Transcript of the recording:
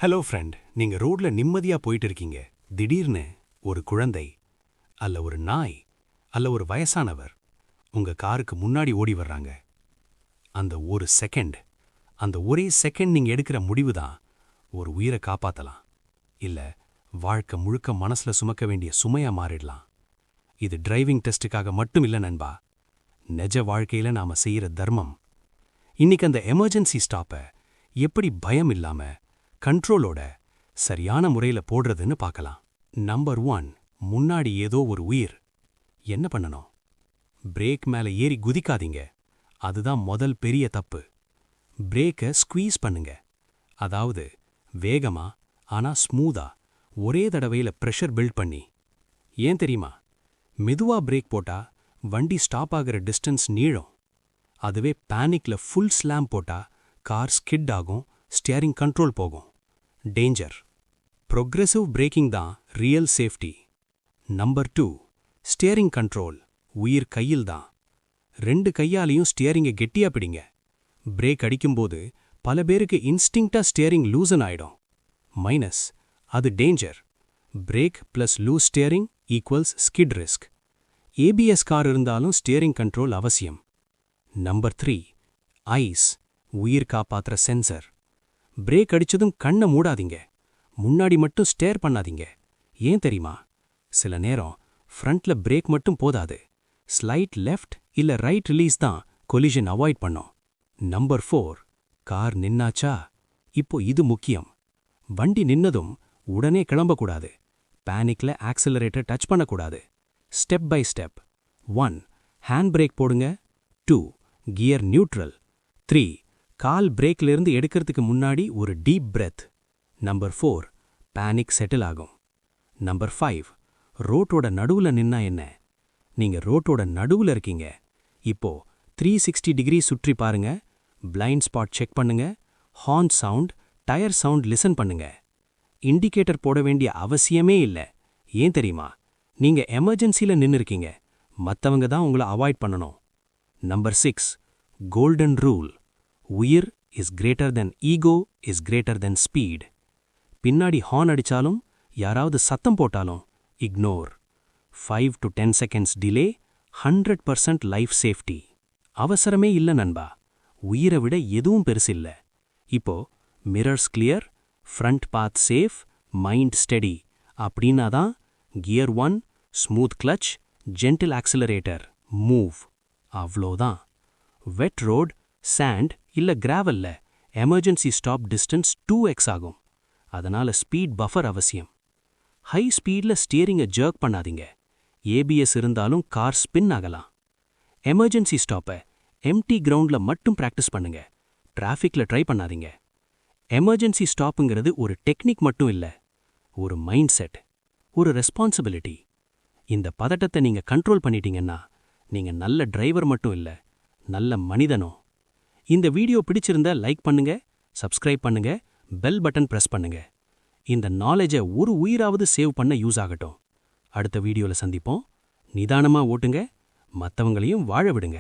Hello friend, நீங்க ரோட்ல நிம்மதியா போயிட்டு இருக்கீங்க. திடீர்னு ஒரு குழந்தை அல்ல ஒரு நாய் அல்ல ஒரு வயசானவர் உங்க காருக்கு முன்னாடி ஓடி வர்றாங்க. அந்த ஒரே செகண்ட் நீங்க எடுக்கிற முடிவு தான் ஒரு உயிரை காப்பாத்தலாம், இல்ல வாழ்க்கை முழுக்க மனசுல சுமக்க வேண்டிய சுமையா மாறிடலாம். இது டிரைவிங் டெஸ்டுக்காக மட்டும் இல்ல நண்பா, நிஜ வாழ்க்கையில நாம செய்யற தர்மம். இன்னைக்கு அந்த எமர்ஜென்சி ஸ்டாப்பை எப்படி பயம் இல்லாம கண்ட்ரோலோட சரியான முறையில போடுறதுன்னு பார்க்கலாம். நம்பர் 1, முன்னாடி ஏதோ ஒரு உயிர். என்ன பண்ணணும்? பிரேக் மேல ஏறி குதிக்காதீங்க, அதுதான் முதல் பெரிய தப்பு. பிரேக்கை ஸ்குவீஸ் பண்ணுங்க, அதாவது வேகமா ஆனா ஸ்மூதா ஒரே தடவையில பிரஷர் பில்ட் பண்ணி. ஏன் தெரியுமா? மெதுவா பிரேக் போட்டா வண்டி ஸ்டாப் ஆகிற டிஸ்டன்ஸ் நீளும். அதுவே பேனிக்ல ஃபுல் ஸ்லாம் போட்டா கார் ஸ்கிட் ஆகும், ஸ்டியரிங் கண்ட்ரோல் போகும். டேஞ்சர். ப்ரொக்ரெசிவ் பிரேக்கிங் தான் real safety. Number 2, steering control உயிர் கையில் தான். 2 கையாலையும் ஸ்டியரிங்கை கெட்டியா பிடிங்க. பிரேக் அடிக்கும்போது பல பேருக்கு இன்ஸ்டிங்க்டா ஸ்டியரிங் லூசன் ஆயிடும். மைனஸ், அது danger. Brake plus loose steering equals skid risk. ABS car இருந்தாலும் ஸ்டியரிங் கண்ட்ரோல் அவசியம். நம்பர் 3, ஐஸ் உயிர் காப்பாத்துற சென்சர். பிரேக் அடிச்சதும் கண்ணை மூடாதீங்க, முன்னாடி மட்டும் ஸ்டேர் பண்ணாதீங்க. ஏன் தெரியுமா? சில நேரம் ஃப்ரண்ட்ல பிரேக் மட்டும் போதாது, ஸ்லைட் லெஃப்ட் இல்ல ரைட் ரிலீஸ் தான் கொலிஷன் அவாய்ட் பண்ணும். நம்பர் 4, கார் நின்னாச்சா? இப்போ இது முக்கியம். வண்டி நின்னதும் உடனே கிளம்பக்கூடாது. பேனிக்ல ஆக்சிலரேட்டர் டச் பண்ணக்கூடாது. Step by step. 1, hand brake போடுங்க. 2, கியர் நியூட்ரல். 3, கால் பிரேக்லேருந்து எடுக்கிறதுக்கு முன்னாடி ஒரு deep breadth. Number 4, panic settle ஆகும். நம்பர் 5, ரோட்டோட நடுவுல நின்னா என்ன? நீங்க ரோட்டோட நடுவுல இருக்கீங்க. இப்போ 360 டிகிரி சுற்றி பாருங்க, பிளைண்ட் ஸ்பாட் செக் பண்ணுங்க, horn sound, tyre sound listen பண்ணுங்க. இண்டிகேட்டர் போட வேண்டிய அவசியமே இல்ல. ஏன் தெரியுமா? நீங்க எமர்ஜென்சில நின்னு இருக்கீங்க, மத்தவங்க தான் உங்களை அவாய்ட் பண்ணணும். Number 6, golden rule. உயிர் is greater than ego is greater than speed. பின்னாடி ஹார்ன் அடிச்சாலும் யாராவது சத்தம் போட்டாலும் ignore. 5 to 10 seconds delay, 100% life safety. அவசரமே இல்ல நண்பா, உயிரை விட எதுவும் பெருசில்ல. இப்போ mirrors clear, front path safe, mind steady அப்படின்னாதான் gear 1, smooth clutch, gentle accelerator, move. அவ்வளோதான். வெட் ரோட், சாண்ட் இல்ல கிராவல்ல எமர்ஜென்சி ஸ்டாப் டிஸ்டன்ஸ் 2x ஆகும். அதனால ஸ்பீட் பஃபர் அவசியம். ஹை ஸ்பீட்ல ஸ்டியரிங்கை ஜர்க் பண்ணாதீங்க, ஏபிஎஸ் இருந்தாலும் கார் ஸ்பின் ஆகலாம். எமர்ஜென்சி ஸ்டாப்பை எம்டி கிரவுண்ட்ல மட்டும் பிராக்டிஸ் பண்ணுங்க, டிராஃபிக்ல ட்ரை பண்ணாதீங்க. எமர்ஜென்சி ஸ்டாப்புங்கிறது ஒரு டெக்னிக் மட்டும் இல்ல, ஒரு மைண்ட் செட், ஒரு ரெஸ்பான்சிபிலிட்டி. இந்த பதட்டத்தை நீங்க கண்ட்ரோல் பண்ணிட்டீங்கன்னா நீங்க நல்ல டிரைவர் மட்டும் இல்ல, நல்ல மனிதனும். இந்த வீடியோ பிடிச்சிருந்தா லைக் பண்ணுங்க, சப்ஸ்கிரைப் பண்ணுங்க, பெல் பட்டன் பிரஸ் பண்ணுங்க. இந்த நாலேஜை ஒரு உயிராவது சேவ் பண்ண யூஸ் ஆகட்டும். அடுத்த வீடியோல சந்திப்போம். நிதானமா ஓட்டுங்க, மத்தவங்களையும் வாழ விடுங்க.